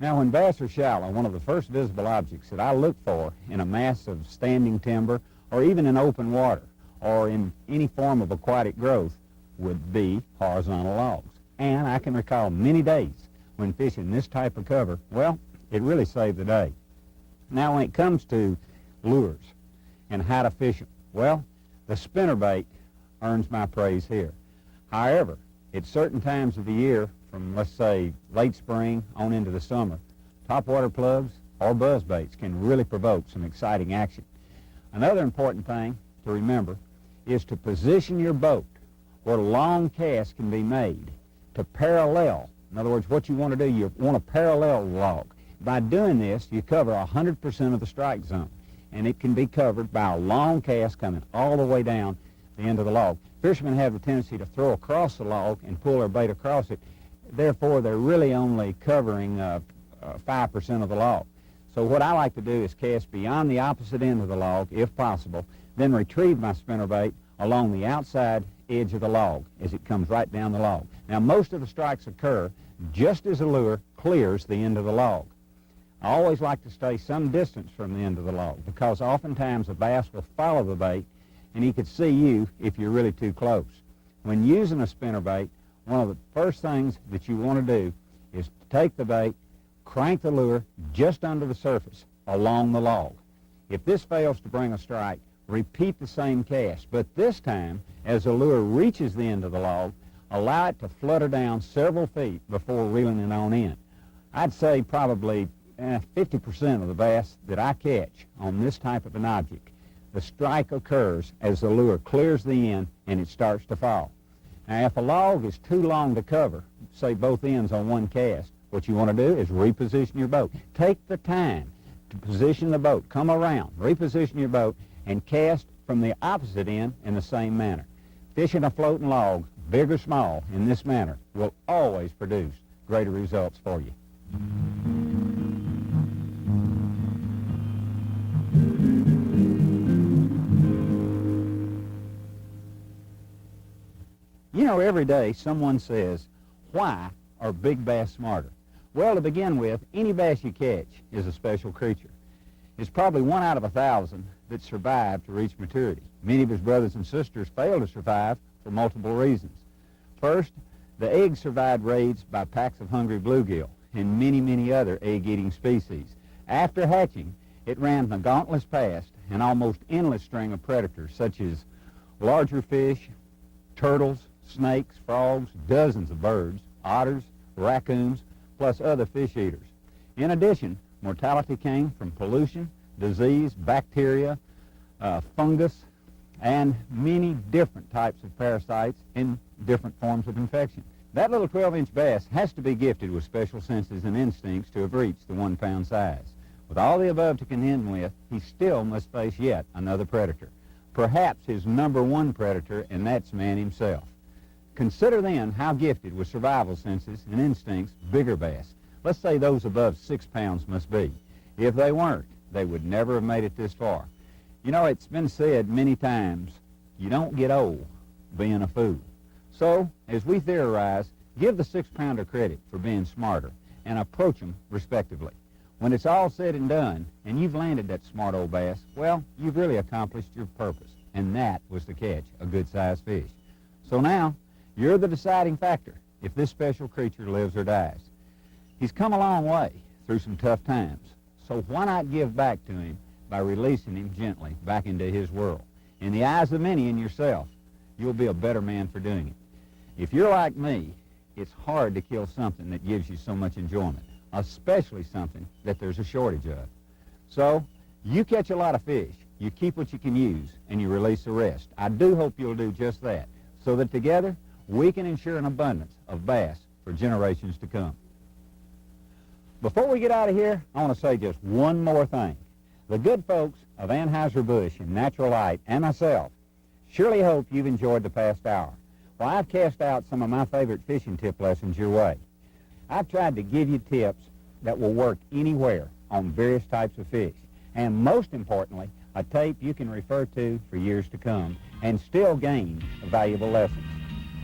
Speaker 2: Now, when bass are shallow, one of the first visible objects that I look for in a mass of standing timber or even in open water or in any form of aquatic growth would be horizontal logs. And I can recall many days when fishing this type of cover, well, it really saved the day. Now, when it comes to lures and how to fish them, well, the spinnerbait earns my praise here. However, at certain times of the year, from, let's say, late spring on into the summer, topwater plugs or buzzbaits can really provoke some exciting action. Another important thing to remember is to position your boat where long casts can be made to parallel. In other words, what you want to do, you want to parallel the log. By doing this, you cover 100% of the strike zone, and it can be covered by a long cast coming all the way down the end of the log. Fishermen have the tendency to throw across the log and pull their bait across it. Therefore, they're really only covering 5% of the log. So what I like to do is cast beyond the opposite end of the log, if possible, then retrieve my spinnerbait along the outside edge of the log as it comes right down the log. Now, most of the strikes occur just as the lure clears the end of the log. I always like to stay some distance from the end of the log because oftentimes a bass will follow the bait and he could see you if you're really too close. When using a spinnerbait, one of the first things that you want to do is to take the bait, crank the lure just under the surface along the log. If this fails to bring a strike, repeat the same cast, but this time, as the lure reaches the end of the log, allow it to flutter down several feet before reeling it on in. I'd say probably 50% of the bass that I catch on this type of an object, the strike occurs as the lure clears the end and it starts to fall. Now, if a log is too long to cover, say both ends on one cast, what you want to do is reposition your boat. Take the time to position the boat. Come around, reposition your boat, and cast from the opposite end in the same manner. Fishing a floating log, big or small, in this manner will always produce greater results for you. You know, every day someone says, why are big bass smarter? Well, to begin with, any bass you catch is a special creature. It's probably 1 out of 1,000 that survived to reach maturity. Many of his brothers and sisters failed to survive for multiple reasons. First, the eggs survived raids by packs of hungry bluegill and many, many other egg-eating species. After hatching, it ran the gauntless past an almost endless string of predators such as larger fish, turtles, snakes, frogs, dozens of birds, otters, raccoons, plus other fish eaters. In addition, mortality came from pollution, disease, bacteria, fungus, and many different types of parasites in different forms of infection. That little 12-inch bass has to be gifted with special senses and instincts to have reached the 1-pound size. With all the above to contend with, he still must face yet another predator, perhaps his #1 predator, and that's man himself. Consider then how gifted with survival senses and instincts bigger bass, let's say those above 6 pounds, must be. If they weren't, they would never have made it this far. You know, it's been said many times, you don't get old being a fool. So, as we theorize, give the 6-pounder credit for being smarter and approach them respectively. When it's all said and done, and you've landed that smart old bass, well, you've really accomplished your purpose, and that was to catch a good-sized fish. So now, you're the deciding factor if this special creature lives or dies. He's come a long way through some tough times, so why not give back to him by releasing him gently back into his world? In the eyes of many and yourself, you'll be a better man for doing it. If you're like me, it's hard to kill something that gives you so much enjoyment, especially something that there's a shortage of. So, you catch a lot of fish, you keep what you can use, and you release the rest. I do hope you'll do just that, so that together we can ensure an abundance of bass for generations to come. Before we get out of here, I want to say just one more thing. The good folks of Anheuser-Busch and Natural Light and myself surely hope you've enjoyed the past hour. Well, I've cast out some of my favorite fishing tip lessons your way. I've tried to give you tips that will work anywhere on various types of fish, and most importantly, a tape you can refer to for years to come and still gain valuable lessons.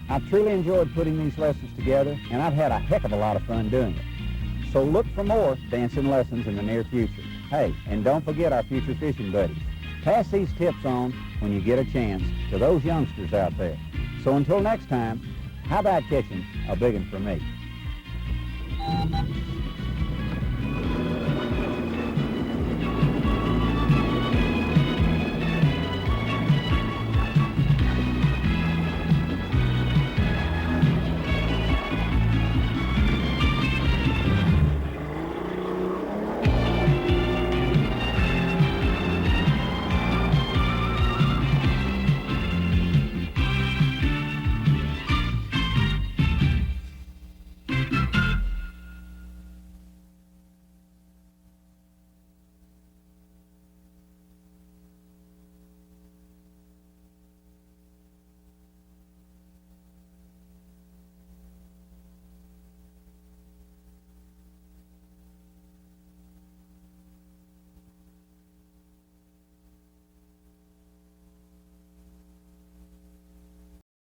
Speaker 2: I've truly enjoyed putting these lessons together, and I've had a heck of a lot of fun doing it. So look for more dancing lessons in the near future. Hey, and don't forget our future fishing buddies. Pass these tips on when you get a chance to those youngsters out there. So until next time, how about catching a big one for me?